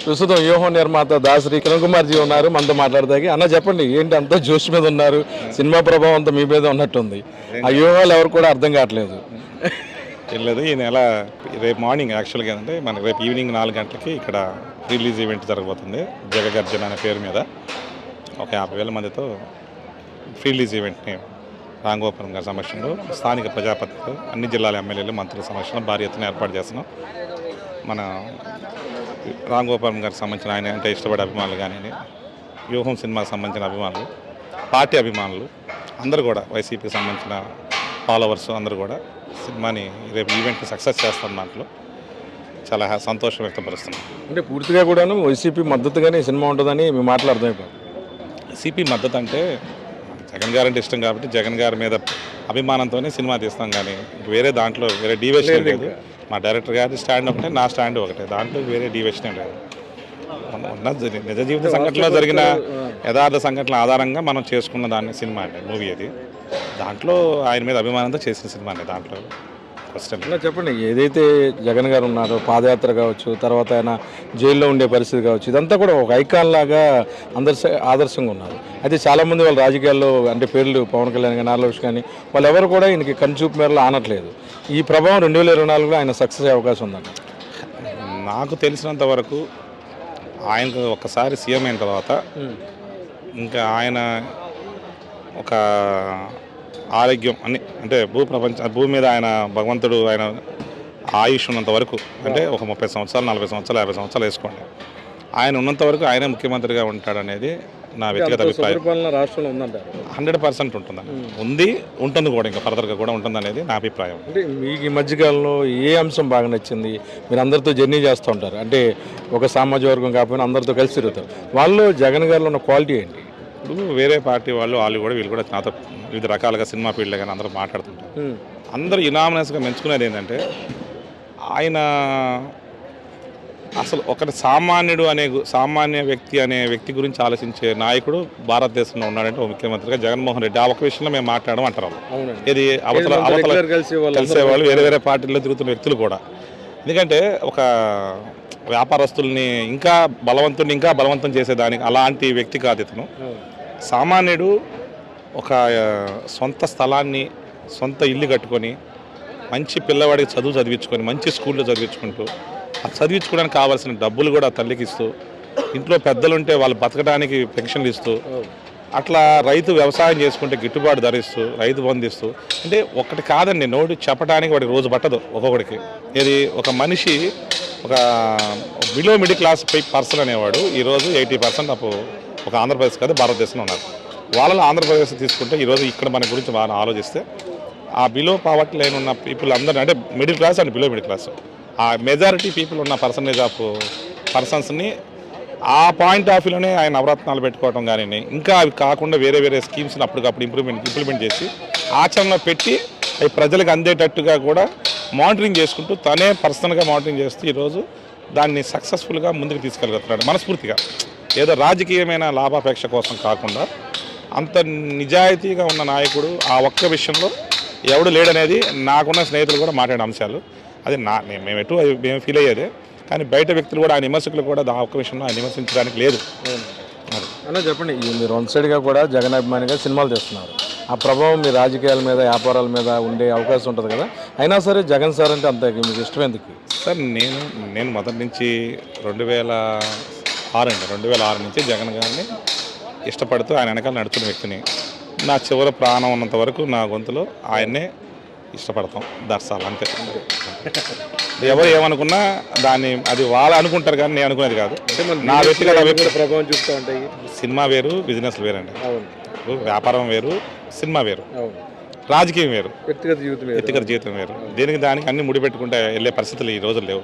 ప్రస్తుతం వ్యూహం నిర్మాత దాసరి కిరణ్ కుమార్ జీ ఉన్నారు, మనతో మాట్లాడదాకి. అన్న చెప్పండి, ఏంటి అంతా జోష్ మీద ఉన్నారు? సినిమా ప్రభావం అంతా మీ మీద ఉన్నట్టుంది. ఆ వ్యూహాలు ఎవరు కూడా అర్థం కావట్లేదు. లేదు, ఈ నెల రేపు మార్నింగ్ యాక్చువల్గా ఏంటంటే మనకి రేపు ఈవినింగ్ 4 గంటలకి ఇక్కడ రిలీజ్ ఈవెంట్ జరగబోతుంది. జగగర్జన అనే పేరు మీద ఒక 50,000 మందితో రిలీజ్ ఈవెంట్ని రాంగోపురం గారి సమక్షంలో స్థానిక ప్రజాపతితో అన్ని జిల్లాల ఎమ్మెల్యేలు మంత్రుల సమక్షంలో భారీ ఎత్తున ఏర్పాటు చేస్తున్నాం. మన రాంగోపురం గారికి సంబంధించిన ఆయన అంటే ఇష్టపడే అభిమానులు కానీ, వ్యూహం సినిమాకి సంబంధించిన అభిమానులు, పార్టీ అభిమానులు అందరూ కూడా, వైసీపీకి సంబంధించిన ఫాలోవర్స్ అందరూ కూడా సినిమాని రేపు ఈవెంట్ని సక్సెస్ చేస్తాం. దాంట్లో చాలా సంతోషం వ్యక్తపరుస్తున్నాం. అంటే పూర్తిగా కూడాను వైసీపీ మద్దతుగానే సినిమా ఉంటుందని మీ మాటలు అర్థమైపోయింది. వైసీపీ మద్దతు అంటే జగన్ గారు అంటే ఇష్టం కాబట్టి జగన్ గారి మీద అభిమానంతోనే సినిమా తీస్తాం, కానీ వేరే దాంట్లో వేరే డీవియేషన్ లేదు. మా డైరెక్టర్ గారి స్టాండ్ ఒకటే, నా స్టాండ్ ఒకటే, దాంట్లో వేరే డీవియేషన్ లేదు. ఉన్న నిజ జీవిత సంఘటనలో జరిగిన యథార్థ సంఘటనల ఆధారంగా మనం చేసుకున్న దాన్ని సినిమా అంటే మూవీ అది. దాంట్లో ఆయన మీద అభిమానంతో చేసిన సినిమా అండి. దాంట్లో చెప్పండి, ఏదైతే జగన్ గారు ఉన్నారో పాదయాత్ర కావచ్చు, తర్వాత ఆయన జైల్లో ఉండే పరిస్థితి కావచ్చు, ఇదంతా కూడా ఒక ఐకాన్ లాగా ఆదర్శంగా ఉన్నారు. అయితే చాలామంది వాళ్ళ రాజకీయాల్లో అంటే పేర్లు పవన్ కళ్యాణ్ కానీ, నాగలోష్ కానీ, వాళ్ళు ఎవరు కూడా ఈయనకి కనుచూపు మేరలో ఆనట్లేదు. ఈ ప్రభావం 2024లో ఆయన సక్సెస్ అయ్యే అవకాశం ఉందండి. నాకు తెలిసినంత వరకు ఆయనకు ఒక్కసారి సీఎం అయిన తర్వాత ఇంకా ఆయన ఒక ఆరోగ్యం అని అంటే భూమి మీద ఆయన భగవంతుడు ఆయన ఆయుష్ ఉన్నంత వరకు, అంటే ఒక 30 సంవత్సరాలు, 40 సంవత్సరాలు, 50 సంవత్సరాలు వేసుకోండి, ఆయన ఉన్నంత వరకు ఆయనే ముఖ్యమంత్రిగా ఉంటాడనేది నా వ్యక్తిగత అభిప్రాయం. 100% ఉంటుందండి, ఉంటుంది కూడా, ఇంకా ఫర్దర్గా కూడా ఉంటుంది అనేది నా అభిప్రాయం. అంటే మీకు ఈ మధ్యకాలంలో ఏ అంశం బాగా నచ్చింది? మీరు అందరితో జర్నీ చేస్తూ ఉంటారు, అంటే ఒక సామాజిక వర్గం కాకపోయినా అందరితో కలిసి తిరుగుతారు. వాళ్ళు జగన్ గారిలో ఉన్న క్వాలిటీ ఏంటి? ఇప్పుడు వేరే పార్టీ వాళ్ళు కూడా వీళ్ళు కూడా నాతో వివిధ రకాలుగా సినిమా ఫీల్డ్లో కానీ అందరూ మాట్లాడుతుంటారు. అందరూ యునామినస్గా మెచ్చుకునేది ఏంటంటే ఆయన అసలు ఒకటి సామాన్య వ్యక్తి గురించి ఆలోచించే నాయకుడు భారతదేశంలో ఉన్నాడంటే ఒక ముఖ్యమంత్రిగా జగన్మోహన్ రెడ్డి. ఆ ఒక విషయంలో మేము మాట్లాడడం అంటారు. ఇది అవతల కలిసేవాళ్ళు వేరే పార్టీల్లో తిరుగుతున్న వ్యక్తులు కూడా. ఎందుకంటే ఒక వ్యాపారస్తుల్ని ఇంకా బలవంతం చేసేదానికి అలాంటి వ్యక్తి కాదు ఇతను. సామాన్యుడు ఒక సొంత స్థలాన్ని, సొంత ఇల్లు కట్టుకొని, మంచి పిల్లవాడికి చదివించుకొని, మంచి స్కూల్లో చదివించుకుంటూ, ఆ చదివించుకోవడానికి కావాల్సిన డబ్బులు కూడా తల్లికి ఇస్తూ, ఇంట్లో పెద్దలుంటే వాళ్ళు బతకడానికి పెన్షన్లు ఇస్తూ, అట్లా రైతు వ్యవసాయం చేసుకుంటే గిట్టుబాటు ధరిస్తూ, రైతు బంధిస్తూ, అంటే ఒకటి కాదండి, నోటి చెప్పడానికి వాడికి రోజు పట్టదు ఒక్కొక్కడికి. ఇది ఒక మనిషి ఒక బిలో మిడిల్ క్లాస్ పర్సన్ అనేవాడు ఈరోజు 80% ఒక ఆంధ్రప్రదేశ్ కాదు భారతదేశంలో ఉన్నారు. వాళ్ళలో ఆంధ్రప్రదేశ్ తీసుకుంటే ఈరోజు ఇక్కడ మన గురించి బాగా ఆలోచిస్తే ఆ బిలో పావర్టీ లైన్ ఉన్న పీపుల్ అందరూ, అంటే middle class and below middle class, ఆ మెజారిటీ పీపుల్ ఉన్న పర్సంటేజ్ ఆఫ్ పర్సన్స్ని ఆ పాయింట్ ఆఫ్ వ్యూలోనే ఆయన నవరత్నాలు పెట్టుకోవడం కానీ, ఇంకా అవి కాకుండా వేరే స్కీమ్స్ని అప్పటికప్పుడు ఇంప్లిమెంట్ చేసి ఆచరణలో పెట్టి అవి ప్రజలకు అందేటట్టుగా కూడా మానిటరింగ్ చేసుకుంటూ తనే పర్సనల్గా మానిటరింగ్ చేస్తూ ఈరోజు దాన్ని సక్సెస్ఫుల్గా ముందుకు తీసుకెళ్ళగలుగుతున్నాడు. మనస్ఫూర్తిగా ఏదో రాజకీయమైన లాభాపేక్ష కోసం కాకుండా అంత నిజాయితీగా ఉన్న నాయకుడు ఆ ఒక్క విషయంలో ఎవడు లేడనేది నాకున్న స్నేహితులు కూడా మాట్లాడే అంశాలు. అది మేము ఫీల్ అయ్యేదే. కానీ బయట వ్యక్తులు కూడా, ఆ విమర్శకులు కూడా ఆ ఒక్క విషయంలో ఆయన విమర్శించడానికి లేదు. అలా చెప్పండి, మీరు వన్ సైడ్గా కూడా జగన్ అభిమానిగా సినిమాలు చేస్తున్నారు. ఆ ప్రభావం మీ రాజకీయాల మీద, వ్యాపారాల మీద ఉండే అవకాశం ఉంటుంది కదా. అయినా సరే జగన్ సార్ అంటే అంత మీకు ఇష్టం ఎందుకు? సార్ నేను మొదటి నుంచి 2006 నుంచి జగన్ గారిని ఇష్టపడుతూ ఆయన వెనకాల నడుచుకున్న వ్యక్తిని. నా చివరి ప్రాణం ఉన్నంత వరకు నా గొంతులో ఆయన్నే ఇష్టపడతాం. దర్శాలు అంతే. ఎవరు ఏమనుకున్నా అది వాళ్ళు అనుకుంటారు, కానీ నేను అనుకునేది కాదు. నా వ్యక్తిగత ప్రభావం చూస్తూ ఉంటాయి. సినిమా వేరు, బిజినెస్ వేరండి. వ్యాపారం వేరు, సినిమా వేరు, రాజకీయం వేరు, వ్యక్తిగత జీవితం వేరు. దానికి అన్ని ముడిపెట్టుకుంటే వెళ్ళే పరిస్థితులు ఈ రోజులు లేవు.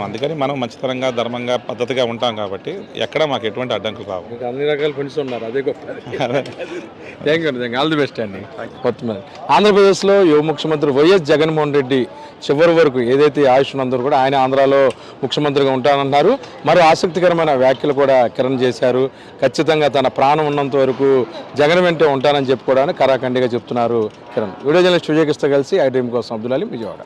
అందుకని మనం మంచితనంగా, ధర్మంగా, పద్ధతిగా ఉంటాం కాబట్టి ఎక్కడ మాకు ఎటువంటి అడ్డంకులు కావు. అన్ని రకాల ఫ్రెండ్స్ ఉన్నారు, అదే గొప్ప. Thank you, all the best అండి. ఆంధ్రప్రదేశ్లో యువ ముఖ్యమంత్రి వైఎస్ జగన్మోహన్ రెడ్డి చివరి వరకు ఏదైతే ఆయుష్ ఉన్నందరూ కూడా ఆయన ఆంధ్రాలో ముఖ్యమంత్రిగా ఉంటానన్నారు. మరో ఆసక్తికరమైన వ్యాఖ్యలు కూడా కిరణ్ చేశారు. ఖచ్చితంగా తన ప్రాణం ఉన్నంత వరకు జగన్ వెంటే ఉంటానని చెప్పుకోవడానికి కరాఖండిగా చెప్తున్నారు కిరణ్. వీడియో జర్నలిస్ట్ విజయకృష్ణ కలిసి ఐ డ్రీమ్ కోసం అబ్దుల్ అలీ, విజయవాడ.